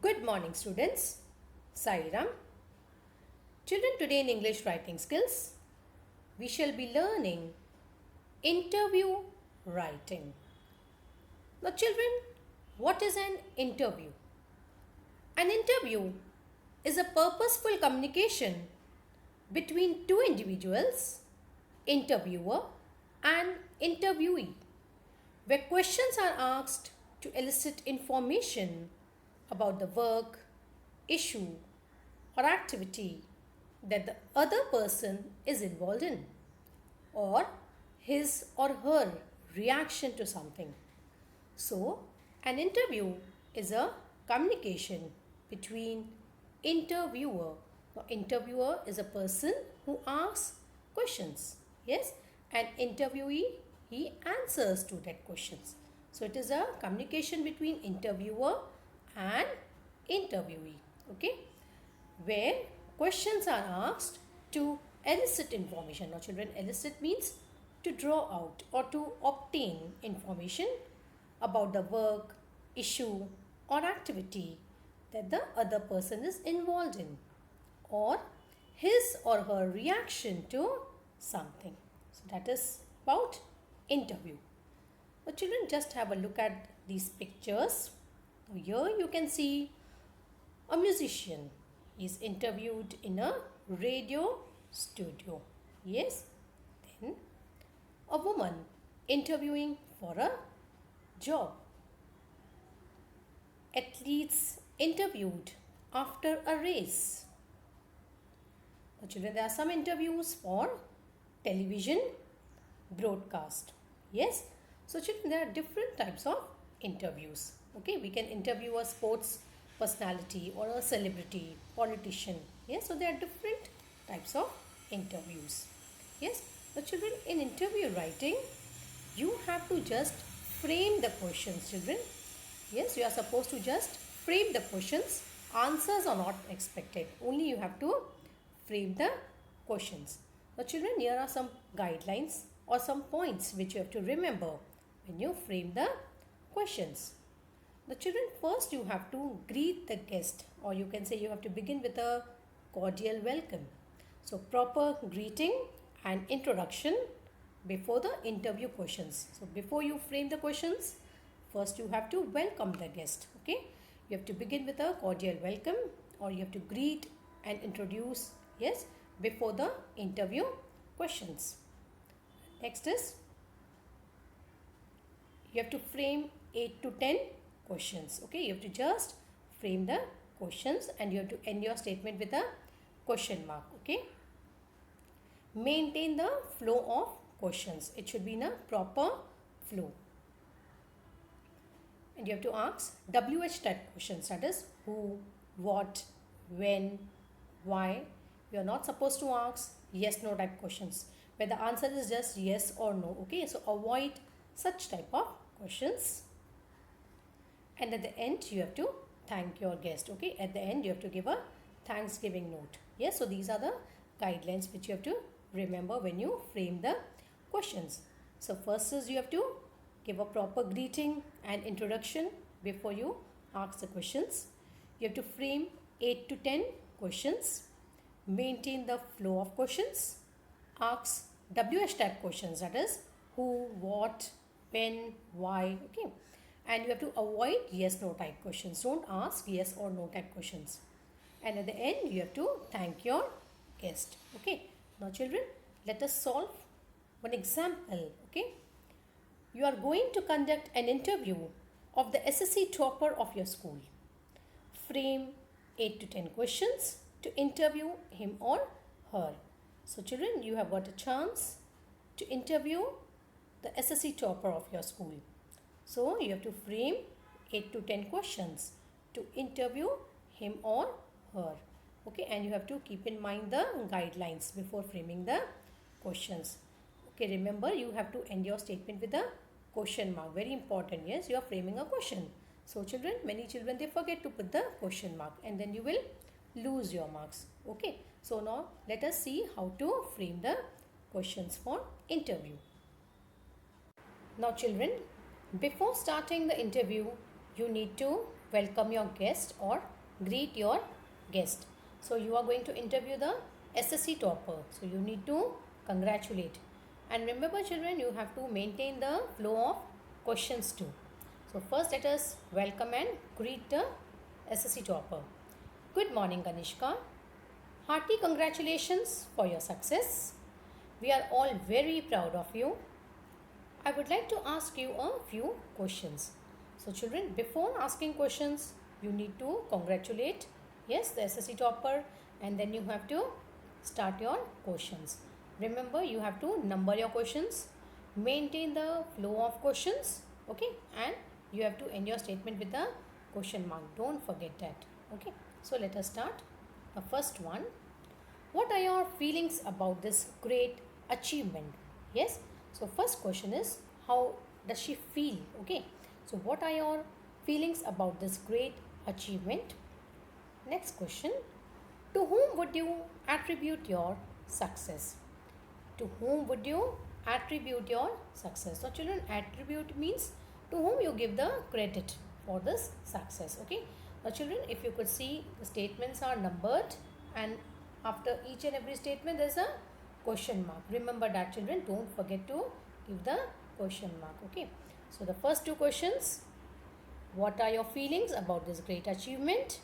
Good morning, students. Sairam. Children, today in English writing skills, we shall be learning interview writing. Now, children, what is an interview? An interview is a purposeful communication between two individuals, interviewer and interviewee, where questions are asked to elicit information about the work, issue, or activity that the other person is involved in, or his or her reaction to something. So, an interview is a communication between interviewer. Now, interviewer is a person who asks questions. Yes, and interviewee, he answers to that questions. So, it is a communication between interviewer and interviewee. Okay, where questions are asked to elicit information. Now, children, elicit means to draw out or to obtain information about the work, issue, or activity that the other person is involved in, or his or her reaction to something. So, that is about interview. Now, children, just have a look at these pictures. Here you can see a musician is interviewed in a radio studio. Yes. Then a woman interviewing for a job. Athletes interviewed after a race. Now, children, there are some interviews for television broadcast. Yes. So, children, there are different types of interviews. Okay, we can interview a sports personality or a celebrity, politician. Yes, so there are different types of interviews. Yes, the children, in interview writing, you have to just frame the questions, children. Yes, you are supposed to just frame the questions. Answers are not expected. Only you have to frame the questions. Now, children, here are some guidelines or some points which you have to remember when you frame the questions. The children, first you have to greet the guest, or you can say you have to begin with a cordial welcome. So, proper greeting and introduction before the interview questions. So, before you frame the questions, first you have to welcome the guest. Okay, you have to begin with a cordial welcome, or you have to greet and introduce, yes, before the interview questions. Next is you have to frame 8 to 10 questions. Okay, you have to just frame the questions and you have to end your statement with a question mark. Okay, maintain the flow of questions. It should be in a proper flow. And you have to ask WH type questions, that is who, what, when, why. You are not supposed to ask yes no type questions where the answer is just yes or no. Okay, so avoid such type of questions. And at the end you have to thank your guest. Okay, at the end you have to give a thanksgiving note. Yes, so these are the guidelines which you have to remember when you frame the questions. So first is you have to give a proper greeting and introduction before you ask the questions. You have to frame 8 to 10 questions. Maintain the flow of questions. Ask WH type questions, that is who, what, when, why. Okay, and you have to avoid yes no type questions. Don't ask yes or no type questions. And at the end you have to thank your guest. Okay, now children, let us solve one example. Okay, you are going to conduct an interview of the SSC topper of your school. Frame 8 to 10 questions to interview him or her. So children, you have got a chance to interview the SSC topper of your school. So you have to frame 8 to 10 questions to interview him or her. Okay, and you have to keep in mind the guidelines before framing the questions. Okay, remember you have to end your statement with a question mark. Very important. Yes, you are framing a question. So children, many children, they forget to put the question mark and then you will lose your marks. Okay, so now let us see how to frame the questions for interview. Now children, before starting the interview, you need to welcome your guest or greet your guest. So you are going to interview the SSC topper. So you need to congratulate. And remember children, you have to maintain the flow of questions too. So first let us welcome and greet the SSC topper. Good morning Kanishka. Hearty congratulations for your success. We are all very proud of you. I would like to ask you a few questions. So children, before asking questions, you need to congratulate, yes, the SSC topper, and then you have to start your questions. Remember, you have to number your questions, maintain the flow of questions, okay, and you have to end your statement with a question mark. Don't forget that, okay. So let us start. The first one, what are your feelings about this great achievement? Yes, so first question is, how does she feel? Okay, so what are your feelings about this great achievement? Next question, to whom would you attribute your success? To whom would you attribute your success? So children, attribute means to whom you give the credit for this success. Okay, now children, if you could see, the statements are numbered and after each and every statement there is a question mark. Remember that children, don't forget to give the question mark. Okay, so the first two questions, what are your feelings about this great achievement?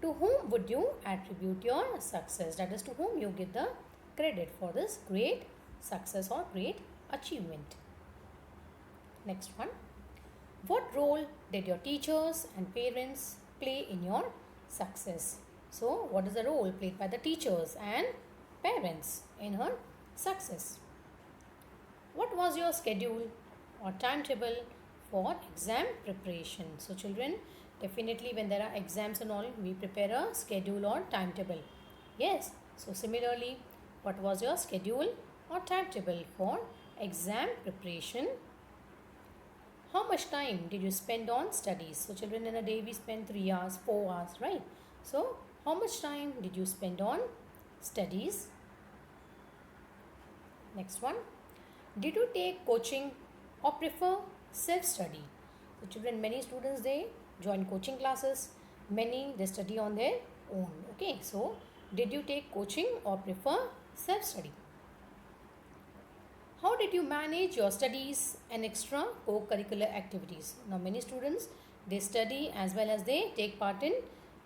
To whom would you attribute your success? That is, to whom you give the credit for this great success or great achievement. Next one, what role did your teachers and parents play in your success? So what is the role played by the teachers and parents in her success? What was your schedule or timetable for exam preparation? So children, definitely when there are exams and all, we prepare a schedule or timetable. Yes, so similarly, what was your schedule or timetable for exam preparation? How much time did you spend on studies? So children, in a day we spend 3 hours, 4 hours, right? So how much time did you spend on studies? Next one, did you take coaching or prefer self-study? So children, many students, they join coaching classes, many they study on their own. Okay, so did you take coaching or prefer self-study? How did you manage your studies and extra co-curricular activities? Now many students, they study as well as they take part in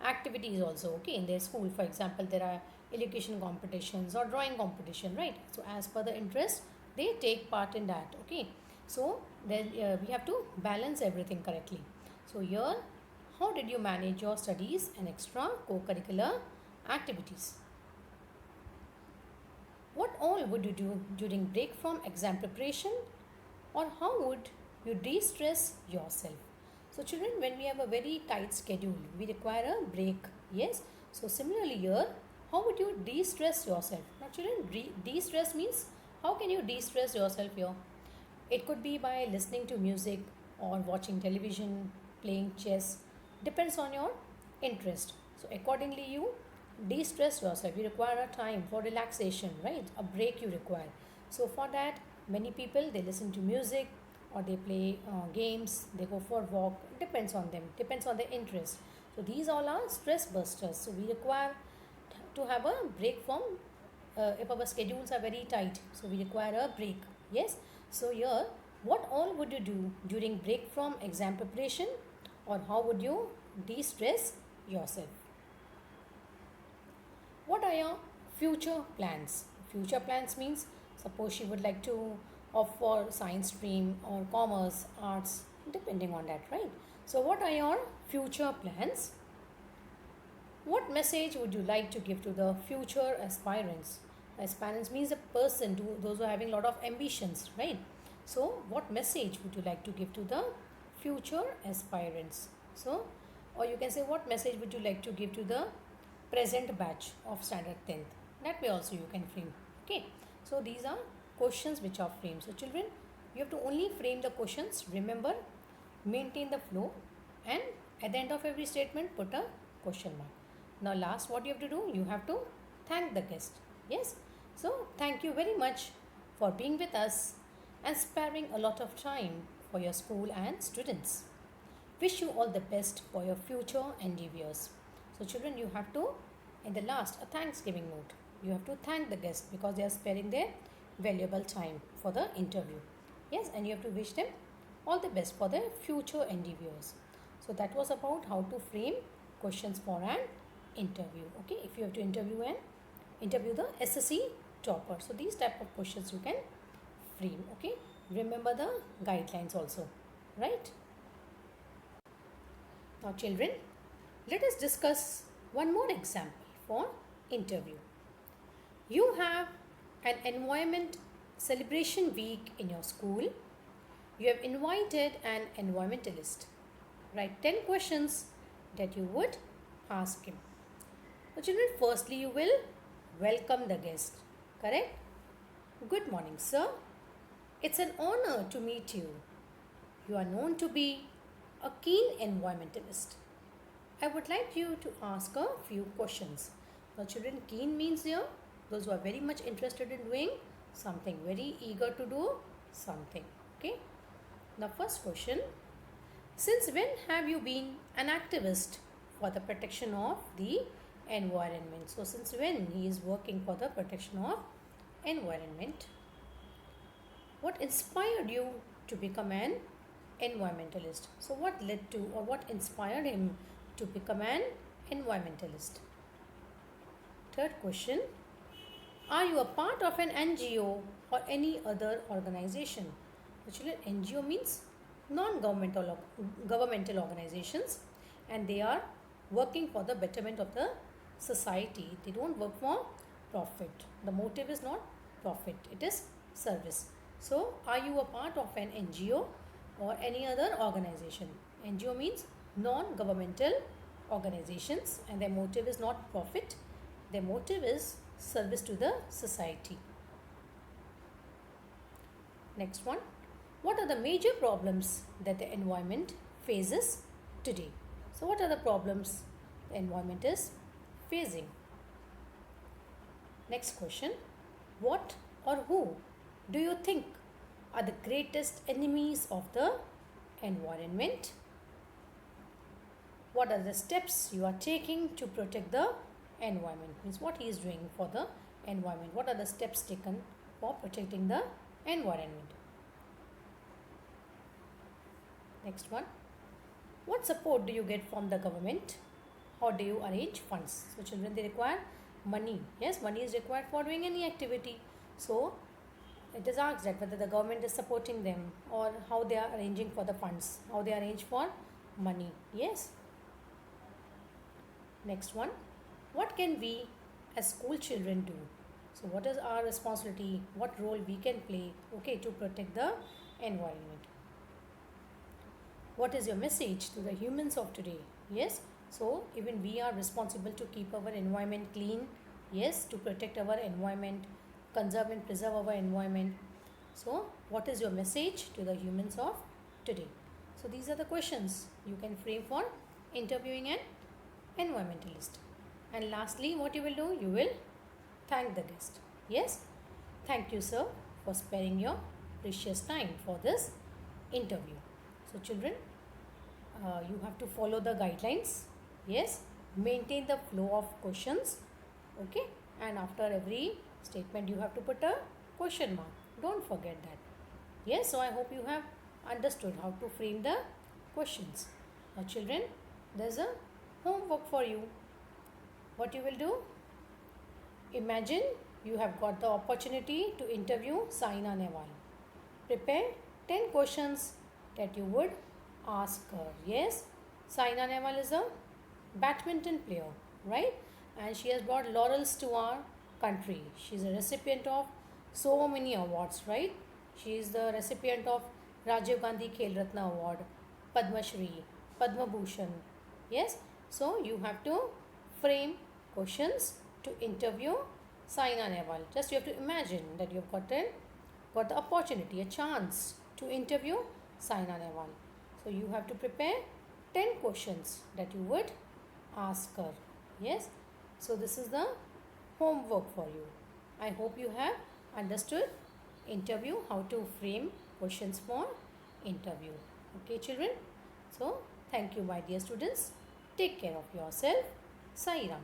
activities also, okay, in their school. For example, there are elocution competitions or drawing competition, right? So as per the interest, they take part in that, okay. So then we have to balance everything correctly. So here, how did you manage your studies and extra co-curricular activities? What all would you do during break from exam preparation, or how would you de-stress yourself? So children, when we have a very tight schedule, we require a break. Yes. So similarly here, how would you de-stress yourself? Now children, de-stress means how can you de-stress yourself here? It could be by listening to music or watching television, playing chess. Depends on your interest. So accordingly you de-stress yourself. You require a time for relaxation, right? A break you require. So for that, many people, they listen to music or they play games, they go for walk. Depends on them, depends on their interest. So these all are stress busters. So we require to have a break from if our schedules are very tight, so we require a break. Yes, so here, what all would you do during break from exam preparation, or how would you de-stress yourself? What are your future plans? Future plans means, suppose she would like to opt for science stream or commerce, arts, depending on that, right? So what are your future plans? What message would you like to give to the future aspirants? Aspirants means a person, to those who are having a lot of ambitions, right? So what message would you like to give to the future aspirants? So, or you can say, what message would you like to give to the present batch of standard 10th? That way also you can frame. Okay, so these are questions which are framed. So children, you have to only frame the questions. Remember, maintain the flow, and at the end of every statement put a question mark. Now last, what you have to do, you have to thank the guest. Yes, so thank you very much for being with us and sparing a lot of time for your school and students. wish you all the best for your future endeavors. So children, you have to, in the last, a Thanksgiving note. You have to thank the guests because they are sparing their valuable time for the interview. Yes, and you have to wish them all the best for their future endeavors. So that was about how to frame questions for an interview. Okay, if you have to interview the SSC topper. So these type of questions you can frame. Okay, remember the guidelines also, right? Now children, let us discuss one more example for interview. You have an environment celebration week in your school. You have invited an environmentalist. Write 10 questions that you would ask him. Now children, firstly you will welcome the guest. Correct? Good morning, sir. It's an honor to meet you. You are known to be a keen environmentalist. I would like you to ask a few questions. Now children, keen means here those who are very much interested in doing something, very eager to do something. Okay. Now first question, since when have you been an activist for the protection of the environment? So since when he is working for the protection of environment? What inspired you to become an environmentalist? So what led to or what inspired him to become an environmentalist? Third question, are you a part of an NGO or any other organization? Actually, NGO means non-governmental governmental organizations, and they are working for the betterment of the society. They don't work for profit. The motive is not profit, it is service. So, are you a part of an NGO or any other organization? NGO means non-governmental organizations, and their motive is not profit. Their motive is service to the society. Next one. What are the major problems that the environment faces today? So what are the problems the environment is facing? Next question. What or who do you think are the greatest enemies of the environment? What are the steps you are taking to protect the environment? Means what he is doing for the environment. What are the steps taken for protecting the environment? Next one. What support do you get from the government? How do you arrange funds? So children, they require money. Yes, money is required for doing any activity. So it is asked that whether the government is supporting them or how they are arranging for the funds, how they arrange for money. Yes. Next one. What can we as school children do? So what is our responsibility? What role we can play, okay, to protect the environment? What is your message to the humans of today? Yes. So even we are responsible to keep our environment clean. Yes, to protect our environment, conserve and preserve our environment. So what is your message to the humans of today? So these are the questions you can frame for interviewing an environmentalist. And lastly, what you will do? You will thank the guest. Yes. Thank you, sir, for sparing your precious time for this interview. So children, you have to follow the guidelines. Yes. Maintain the flow of questions. Okay. And after every statement, you have to put a question mark. Don't forget that. Yes. So I hope you have understood how to frame the questions. Now children, there's a homework for you. What you will do? Imagine you have got the opportunity to interview Saina Nehwal. Prepare 10 questions that you would ask her. Yes, Saina Nehwal is a badminton player, right? And she has brought laurels to our country. She is a recipient of so many awards, right? She is the recipient of Rajiv Gandhi Khel Ratna Award, Padma Shri, Padma Bhushan. Yes, so you have to frame questions to interview Saina Nehwal. Just you have to imagine that you've got the opportunity, a chance to interview Saina Nehwal. So you have to prepare 10 questions that you would ask her. Yes. So this is the homework for you. I hope you have understood interview, how to frame questions for interview. Okay children. So thank Thank you, my dear students. Take care of yourself. Sai Ram.